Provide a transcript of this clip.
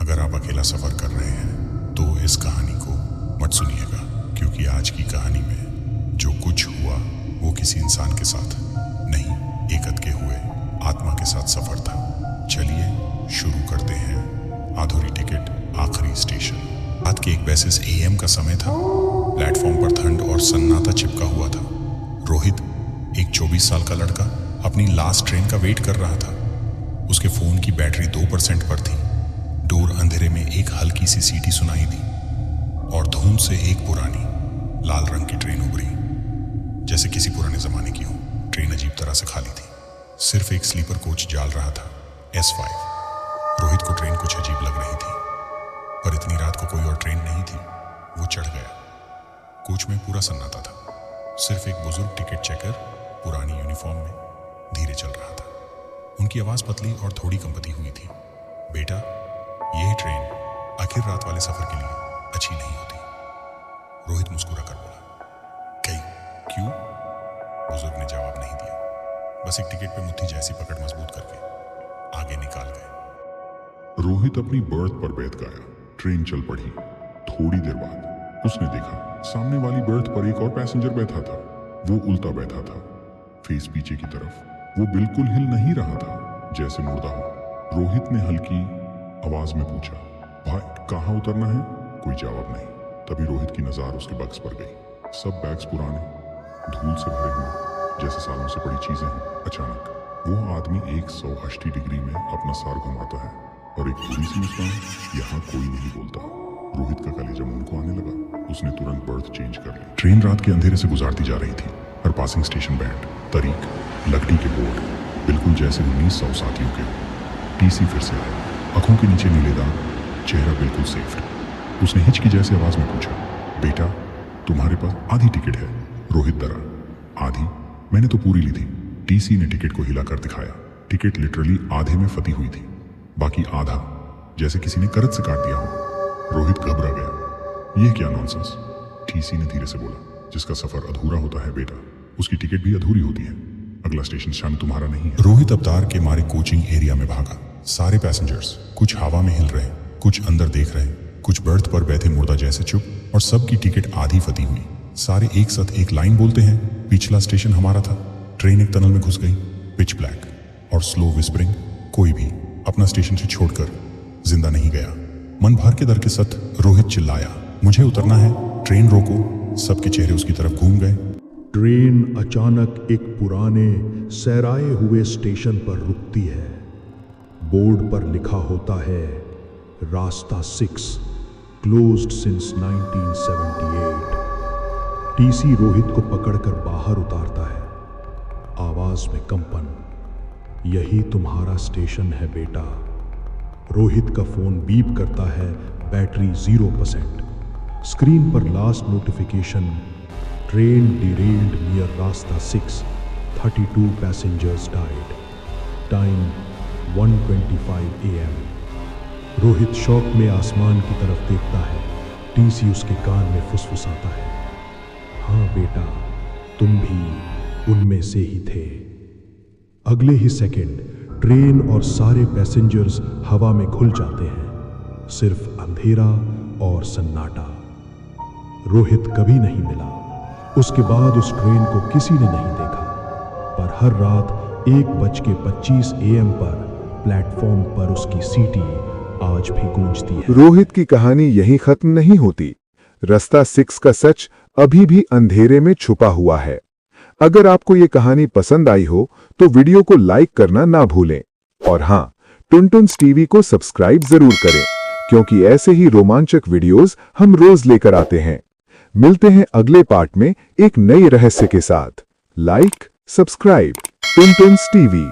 अगर आप अकेला सफर कर रहे हैं तो इस कहानी को मत सुनिएगा, क्योंकि आज की कहानी में जो कुछ हुआ वो किसी इंसान के साथ नहीं, एक अटके हुए आत्मा के साथ सफर था। चलिए शुरू करते हैं। आधुरी टिकट, आखिरी स्टेशन। रात के 1:32 AM का समय था। प्लेटफॉर्म पर ठंड और सन्नाटा चिपका हुआ था। रोहित, एक 24 साल का लड़का, अपनी लास्ट ट्रेन का वेट कर रहा था। उसके फोन की बैटरी 2% पर थी। डोर अंधेरे में एक हल्की सी सीटी सुनाई दी और धुंध से एक पुरानी लाल रंग की ट्रेन उभरी, जैसे किसी पुराने जमाने की हो। ट्रेन अजीब तरह से खाली थी। सिर्फ एक स्लीपर कोच जाल रहा था, S5। रोहित को ट्रेन कुछ अजीब लग रही थी, पर इतनी रात को कोई और ट्रेन नहीं थी। वो चढ़ गया। कोच में पूरा सन्नाटा था। सिर्फ एक बुजुर्ग टिकट चेकर पुरानी यूनिफॉर्म में धीरे चल रहा था। उनकी आवाज पतली और थोड़ी कंपती हुई थी। बेटा, यह ट्रेन आखिर रात वाले सफर के लिए अच्छी नहीं होती। रोहित मुस्कुरा कर बोला। क्यों? बुजुर्ग ने जवाब नहीं दिया, बस एक टिकट पे मुट्ठी जैसी पकड़ मजबूत करके आगे निकाल गए। रोहित अपनी बर्थ पर बैठ गया। ट्रेन चल पड़ी। थोड़ी देर बाद उसने देखा सामने वाली बर्थ पर एक और पैसेंजर बैठा था। वो उल्टा बैठा था, फेस पीछे की तरफ। वो बिल्कुल हिल नहीं रहा था, जैसे मुर्दा हो। रोहित ने हल्की आवाज में पूछा, भाई कहाँ उतरना है? कोई जवाब नहीं। तभी रोहित की नजर उसके बैग्स पर गई। सब बैग्स पुराने, धूल से भरे हुए, जैसे सालों से पड़ी चीजें हैं। अचानक वो आदमी 180 डिग्री में अपना सर घुमाता है और एक पूरी सी मुस्कान। यहाँ कोई नहीं बोलता। रोहित का कलेजा मुंह को आने लगा। उसने तुरंत बर्थ चेंज कर ली। ट्रेन रात के अंधेरे से गुजारती जा रही थी। हर पासिंग स्टेशन बैंड, तारीख, लकड़ी के बोर्ड, बिल्कुल जैसे 1900 साथियों के। टीसी फिर से आया, आंखों के नीचे नीले दाग, चेहरा बिल्कुल सेफ। उसने हिचकी जैसी आवाज में पूछा, बेटा तुम्हारे पास आधी टिकट है? रोहित डरा। आधी? मैंने तो पूरी ली थी। टीसी ने टिकट को हिलाकर दिखाया। टिकट लिटरली आधे में फटी हुई थी, बाकी आधा जैसे किसी ने करत से काट दिया हो। रोहित घबरा गया। यह क्या नॉनसेंस? टीसी ने धीरे से बोला, जिसका सफर अधूरा होता है बेटा, उसकी टिकट भी अधूरी होती है। अगला स्टेशन शायद तुम्हारा नहीं है। रोहित अवतार के मारे कोचिंग एरिया में भागा। सारे पैसेंजर्स कुछ हवा में हिल रहे, कुछ अंदर देख रहे, कुछ बर्थ पर बैठे मुर्दा जैसे चुप, और सबकी टिकट आधी फटी हुई। सारे एक साथ एक लाइन बोलते हैं, पिछला स्टेशन हमारा था। ट्रेन एक टनल में घुस गई। पिच ब्लैक और स्लो विस्परिंग। कोई भी अपना स्टेशन से छोड़कर जिंदा नहीं गया। मन भर के दर के साथ रोहित चिल्लाया, मुझे उतरना है, ट्रेन रोको। सबके चेहरे उसकी तरफ घूम गए। ट्रेन अचानक एक पुराने सैराए हुए स्टेशन पर रुकती है। बोर्ड पर लिखा होता है, रास्ता 6, क्लोज्ड सिंस 1978। टीसी रोहित को पकड़कर बाहर उतारता है। आवाज में कंपन, यही तुम्हारा स्टेशन है बेटा। रोहित का फोन बीप करता है। बैटरी 0%। स्क्रीन पर last notification, train derailed near रास्ता 6, 32 passengers died. Time 1:25 AM। Rohit शौक में आसमान की तरफ देखता है। टीसी उसके कान में फुसफुसाता है, हाँ बेटा, तुम भी उनमें से ही थे। अगले ही सेकंड ट्रेन और सारे पैसेंजर्स हवा में घुल जाते हैं। सिर्फ अंधेरा और सन्नाटा। रोहित कभी नहीं मिला। उसके बाद उस ट्रेन को किसी ने नहीं देखा, पर हर रात 1:25 AM पर प्लेटफॉर्म पर उसकी सीटी आज भी गूंजती है। रोहित की कहानी यहीं खत्म नहीं होती। रास्ता 6 का सच अभी भी अंधेरे में छुपा हुआ है। अगर आपको ये कहानी पसंद आई हो तो वीडियो को लाइक करना ना भूलें, और हाँ, टुनटुन्स टीवी को सब्सक्राइब जरूर करें, क्योंकि ऐसे ही रोमांचक वीडियोस हम रोज लेकर आते हैं। मिलते हैं अगले पार्ट में एक नई रहस्य के साथ। Like, subscribe, tuntuns TV.